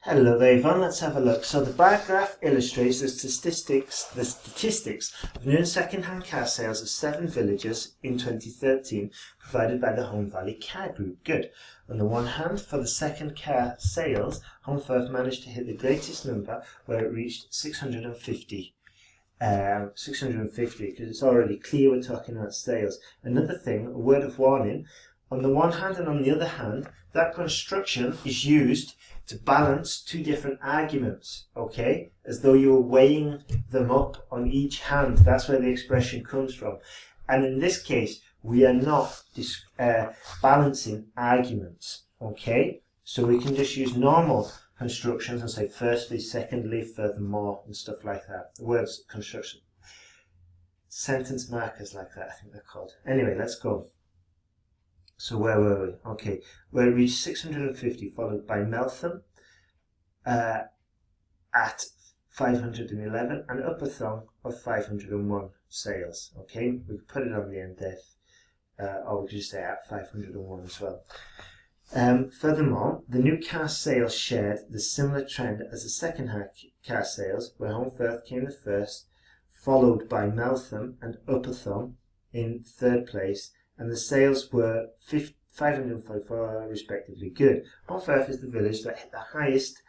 Hello there, Yvonne. Let's have a look. So the bar graph illustrates the statistics of new and second-hand car sales of 7 villages in 2013 provided by the Home Valley Car Group. Good. On the one hand, for the second car sales, Home Firth managed to hit the greatest number where it reached 650. 650, because it's already clear we're talking about sales. Another thing, a word of warning, on the one hand and on the other hand, that construction is used to balance two different arguments, okay? As though you were weighing them up on each hand. That's where the expression comes from. And in this case, we are not balancing arguments, okay? So we can just use normal constructions and say firstly, secondly, furthermore, and stuff like that. The words construction. Sentence markers like that, I think they're called. Anyway, let's go. So where were we? Okay, we reached 650, followed by Meltham at 511 and Upper Thong of 501 sales. Okay, we put it on the end there, or we could just say at 501 as well. Furthermore, the new car sales shared the similar trend as the second-hand car sales, where Home Firth came the first, followed by Meltham and Upper Thong in third place, and the sales were 544 respectively. Good. Home Firth is the village that hit the highest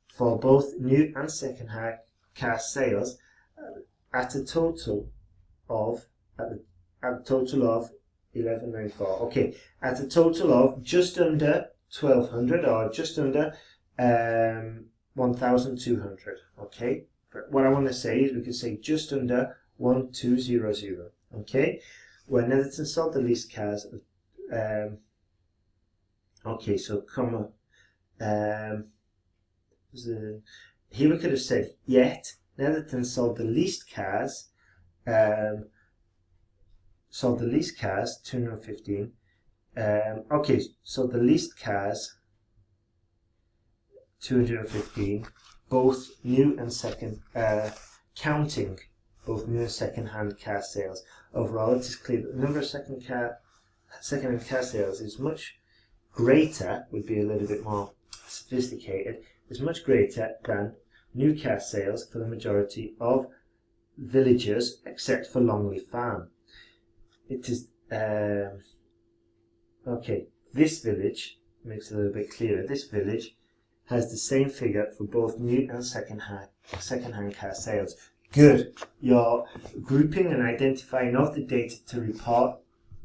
for both new and second-hand car sales at a total of 1194. Okay, at a total of just under 1200 or just under 1200. Okay, but what I want to say is we could say just under 1200. Okay, where Netherton sold the least cars. Okay, so comma. Here we could have said yet Netherton sold the least cars. Sold the least cars 215. Okay, so the least cars 215, both new and second, counting both new and second-hand car sales. Overall, it is clear that the number of second-hand car sales is much greater, would be a little bit more sophisticated, is much greater than new car sales for the majority of villages except for Longley Farm. It is, okay, this village makes it a little bit clearer. This village has the same figure for both new and second-hand car sales. Good. Your grouping and identifying of the data to report,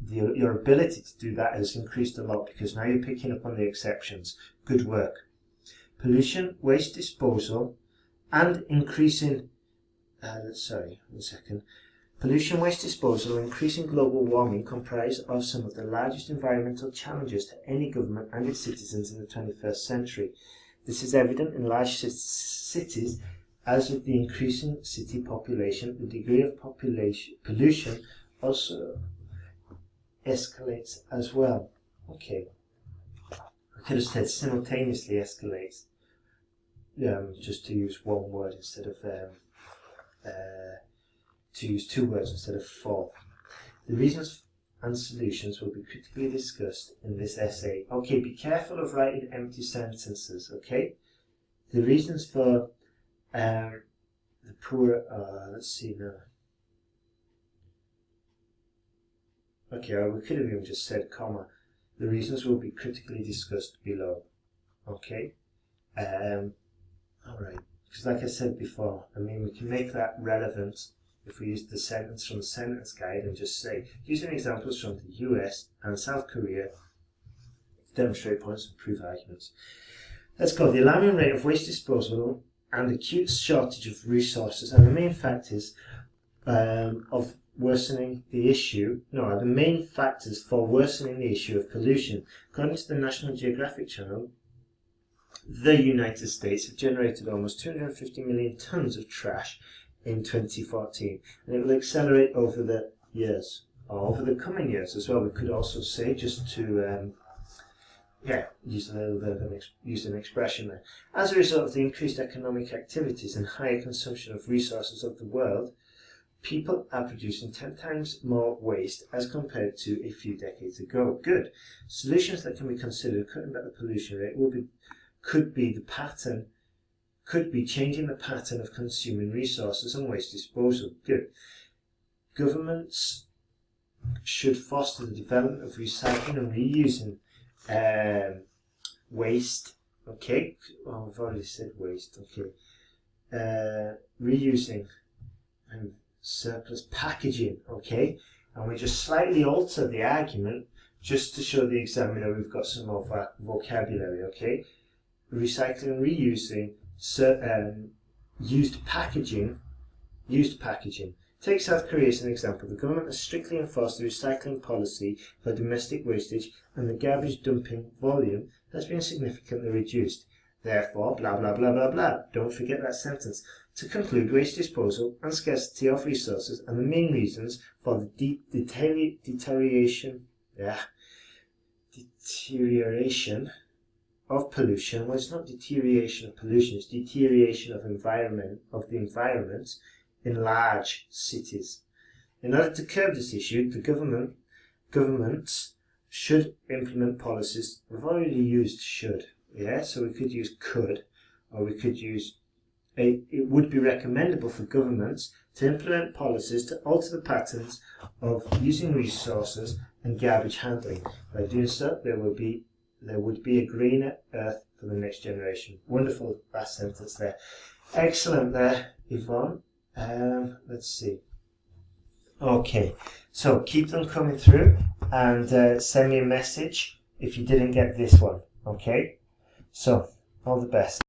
your ability to do that has increased a lot because now you're picking up on the exceptions. Good work. Pollution, waste disposal, and increasing, Pollution, waste disposal, and increasing global warming comprise of some of the largest environmental challenges to any government and its citizens in the 21st century. This is evident in large cities, as with the increasing city population, the degree of pollution also escalates as well. Okay, I could have said simultaneously escalates, just to use one word instead of to use two words instead of four. The reasons and solutions will be critically discussed in this essay. Okay, be careful of writing empty sentences, okay? The reasons for the poor, let's see now. Okay, we could have even just said comma. The reasons will be critically discussed below, okay? Alright, because like I said before, I mean, we can make that relevant if we use the sentence from the sentence guide and just say, using examples from the US and South Korea to demonstrate points and prove arguments. Let's go. The alarming rate of waste disposal and acute shortage of resources are the main factors of worsening the issue. No, the main factors for worsening the issue of pollution. According to the National Geographic Channel, the United States have generated almost 250 million tons of trash in 2014, and it will accelerate over the years, or over the coming years as well. We could also say, just to use a little bit of use an expression there. As a result of the increased economic activities and higher consumption of resources of the world, people are producing 10 times more waste as compared to a few decades ago. Good. Solutions that can be considered cutting back the pollution rate will be could be the pattern, could be changing the pattern of consuming resources and waste disposal. Good. Governments should foster the development of recycling and reusing waste. Okay, oh, I've already said waste. Okay, reusing and surplus packaging. Okay, and we just slightly alter the argument just to show the examiner we've got some more vocabulary. Okay, recycling and reusing used packaging. Take South Korea as an example. The government has strictly enforced the recycling policy for domestic wastage, and the garbage dumping volume has been significantly reduced. Therefore, blah blah blah blah blah. Don't forget that sentence. To conclude, waste disposal and scarcity of resources are the main reasons for the deterioration of pollution. Well, it's not deterioration of pollution, it's deterioration of the environment in large cities. In order to curb this issue, the governments should implement policies. We've already used should, so we could use could, or we could use it would be recommendable for governments to implement policies to alter the patterns of using resources and garbage handling. By doing so, there would be a greener earth for the next generation. Wonderful last sentence there. Excellent there, Yvonne. Let's see. Okay, so keep them coming through and send me a message if you didn't get this one. Okay, so all the best.